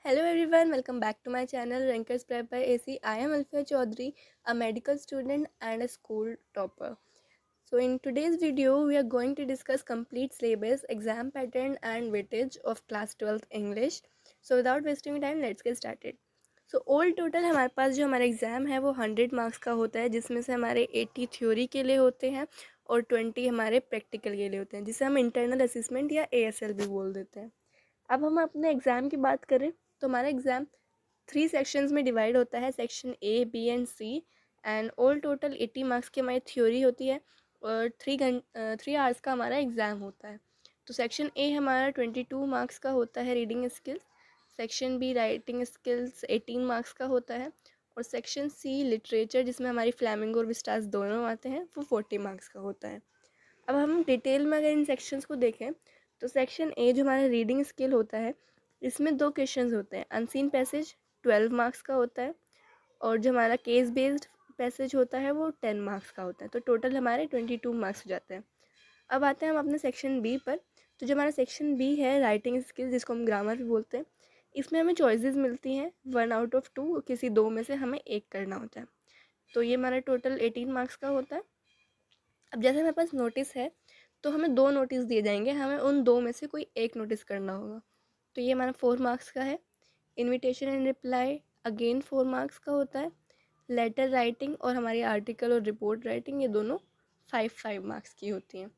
Hello everyone, welcome back to my channel Rankers Prep by AC. I am Alfia Chaudhary, a medical student and a school topper. So in today's video, we are going to discuss complete syllabus, exam pattern and weightage of class 12th English. So without wasting time, let's get started. So all total हमारे पास जो हमारा exam है वो 100 marks का होता है, जिसमें से हमारे 80 थ्योरी के लिए होते हैं और 20 हमारे प्रैक्टिकल के लिए होते हैं, जिसे हम इंटरनल असेसमेंट या ASL भी बोल देते हैं। अब हम अपने एग्ज़ाम की बात करें तो हमारा एग्ज़ाम 3 सेक्शंस में डिवाइड होता है, section A, B and C। And all total 80 marks की हमारी थ्योरी होती है और 3 आवर्स का हमारा एग्ज़ाम होता है। तो सेक्शन A हमारा 22 मार्क्स का होता है reading skills, section B writing skills 18 marks का होता है और सेक्शन C लिटरेचर, जिसमें हमारी फ्लैमिंगो और विस्टास दोनों आते हैं, वो 40 मार्क्स का होता है। अब हम डिटेल में अगर इन सेक्शंस को देखें तो सेक्शन ए जो हमारा रीडिंग स्किल होता है, इसमें 2 क्वेश्चंस होते हैं। अनसीन पैसेज 12 मार्क्स का होता है और जो हमारा केस बेस्ड पैसेज होता है वो 10 मार्क्स का होता है। तो टोटल हमारे 22 मार्क्स हो जाते हैं। अब आते हैं हम अपने सेक्शन बी पर। तो जो हमारा सेक्शन बी है राइटिंग स्किल्स, जिसको हम ग्रामर भी बोलते हैं, इसमें हमें चॉइसेस मिलती हैं 1 आउट ऑफ 2, किसी 2 में से हमें एक करना होता है। तो ये हमारा टोटल 18 मार्क्स का होता है। अब जैसे हमारे पास नोटिस है तो हमें 2 नोटिस दिए जाएंगे, हमें उन 2 में से कोई एक नोटिस करना होगा। तो ये हमारा 4 मार्क्स का है। Invitation and reply again 4 marks का होता है। लेटर राइटिंग और हमारी आर्टिकल और रिपोर्ट राइटिंग, ये दोनों 5 मार्क्स की होती हैं।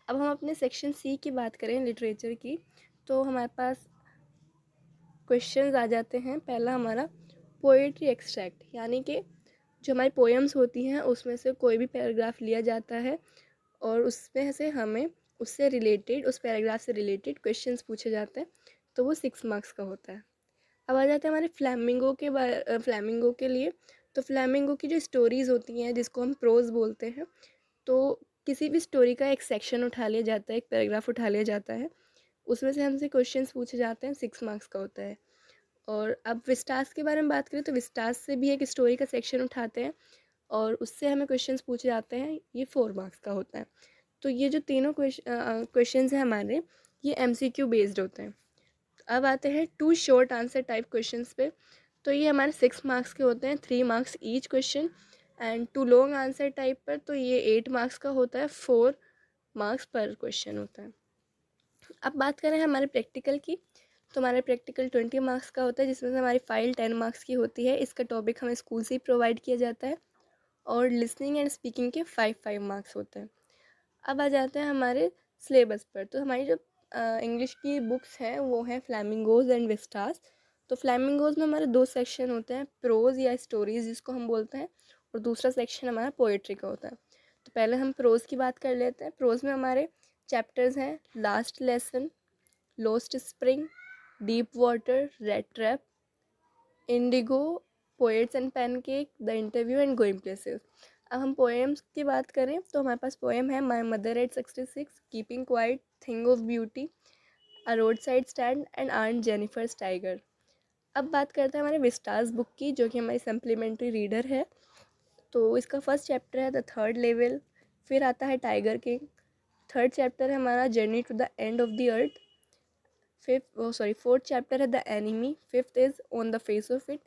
अब हम अपने सेक्शन सी की बात करें लिटरेचर की, तो हमारे पास क्वेश्चंस आ जाते हैं। पहला हमारा पोएट्री एक्सट्रैक्ट, यानी कि जो हमारी पोएम्स होती हैं उसमें से कोई भी पैराग्राफ लिया जाता है और उसमें से हमें उससे रिलेटेड, उस पैराग्राफ से रिलेटेड क्वेश्चंस पूछे जाते हैं, तो वो 6 मार्क्स का होता है। अब आ जाते हैं हमारे फ्लैमिंगो के लिए। तो फ्लैमिंगो की जो स्टोरीज़ होती हैं, जिसको हम प्रोज बोलते हैं, तो किसी भी स्टोरी का एक सेक्शन उठा लिया जाता है, एक पैराग्राफ उठा लिया जाता है, उसमें से हमसे क्वेश्चंस पूछे जाते हैं, 6 मार्क्स का होता है। और अब विस्टास के बारे में बात करें तो विस्टास से भी एक स्टोरी का सेक्शन उठाते हैं और उससे हमें क्वेश्चंस पूछे जाते हैं, ये 4 मार्क्स का होता है। तो ये जो तीनों क्वेश्चंस हैं हमारे, ये MCQ बेस्ड होते हैं। अब आते हैं 2 शॉर्ट आंसर टाइप क्वेश्चंस पे। तो ये हमारे 6 मार्क्स के होते हैं, 3 marks each question. And 2 long answer type पर तो ये 8 मार्क्स का होता है, 4 मार्क्स पर क्वेश्चन होता है। अब बात करें हमारे प्रैक्टिकल की, तो हमारा प्रैक्टिकल 20 मार्क्स का होता है, जिसमें से हमारी फाइल 10 मार्क्स की होती है। इसका टॉपिक हमें स्कूल से ही प्रोवाइड किया जाता है और लिसनिंग एंड स्पीकिंग के 5 मार्क्स होते हैं। अब आ जाते हैं हमारे सिलेबस पर। तो हमारी जो इंग्लिश की बुक्स हैं वो हैं फ्लैमिंगोज एंड विस्टास। तो फ्लैमिंगोज में हमारे 2 सेक्शन होते हैं, प्रोज या स्टोरीज जिसको हम बोलते हैं, और दूसरा सेक्शन हमारा पोएट्री का होता है। तो पहले हम प्रोज की बात कर लेते हैं। प्रोज में हमारे चैप्टर्स हैं last lesson, lost spring, deep water, red trap, Indigo, poets and pancake, the interview and going places. अब हम पोएम्स की बात करें तो हमारे पास पोएम है my mother eight 66, keeping quiet, thing of beauty, a road side stand and earn Jennifer's tiger. अब बात करते हैं हमारे विस्टास बुक की, जो कि हमारी सप्लीमेंट्री रीडर है। तो इसका फर्स्ट चैप्टर है द थर्ड लेवल, फिर आता है टाइगर किंग, थर्ड चैप्टर है हमारा journey to the end of the earth, fourth chapter है the enemy, fifth is on the face of it,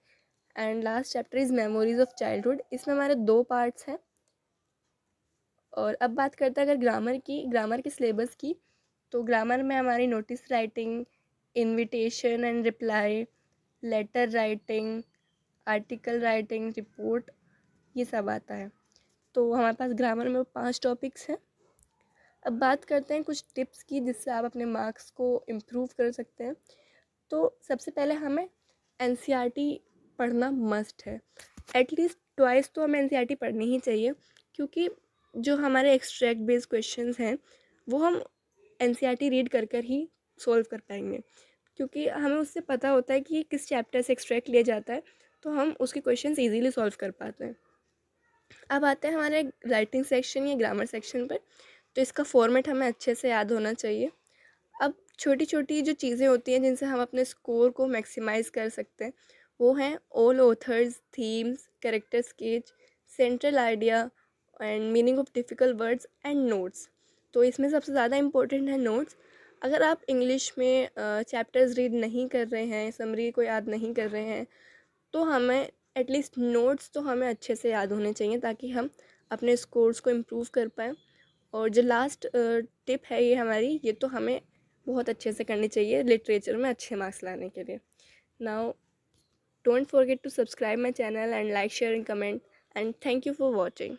and last chapter is memories of childhood. इसमें हमारे 2 parts हैं। और अब बात करते हैं अगर ग्रामर की सिलेबस की, तो ग्रामर में हमारी notice writing, invitation and reply, letter writing, article writing, report, ये सब आता है। तो हमारे पास ग्रामर में 5 टॉपिक्स हैं। अब बात करते हैं कुछ टिप्स की, जिससे आप अपने मार्क्स को इम्प्रूव कर सकते हैं। तो सबसे पहले हमें NCERT पढ़ना मस्ट है। एटलीस्ट ट्वाइस तो हमें NCERT पढ़नी ही चाहिए, क्योंकि जो हमारे एक्सट्रैक्ट बेस्ड क्वेश्चंस हैं वो हम NCERT रीड कर कर ही सॉल्व कर पाएंगे, क्योंकि हमें उससे पता होता है कि किस चैप्टर से एक्सट्रैक्ट लिया जाता है, तो हम उसके क्वेश्चंस इजीली सॉल्व कर पाते हैं। अब आते हैं हमारे राइटिंग सेक्शन या ग्रामर सेक्शन पर। तो इसका फॉर्मेट हमें अच्छे से याद होना चाहिए। अब छोटी छोटी जो चीज़ें होती हैं जिनसे हम अपने स्कोर को मैक्सिमाइज़ कर सकते हैं, वो हैं all authors, themes, character sketch, central idea and meaning of difficult words and notes. तो इसमें सबसे ज़्यादा इम्पोर्टेंट है नोट्स। अगर आप इंग्लिश में चैप्टर्स रीड नहीं कर रहे हैं, समरी को याद नहीं कर रहे हैं, तो हमें एटलीस्ट नोट्स तो हमें अच्छे से याद होने चाहिए ताकि हम अपने स्कोर्स को इम्प्रूव कर पाएँ। और जो लास्ट टिप है ये हमारी, ये तो हमें बहुत अच्छे से करनी चाहिए लिटरेचर में अच्छे मार्क्स लाने के लिए। Now don't forget to subscribe my channel and like, share and comment, and thank you for watching.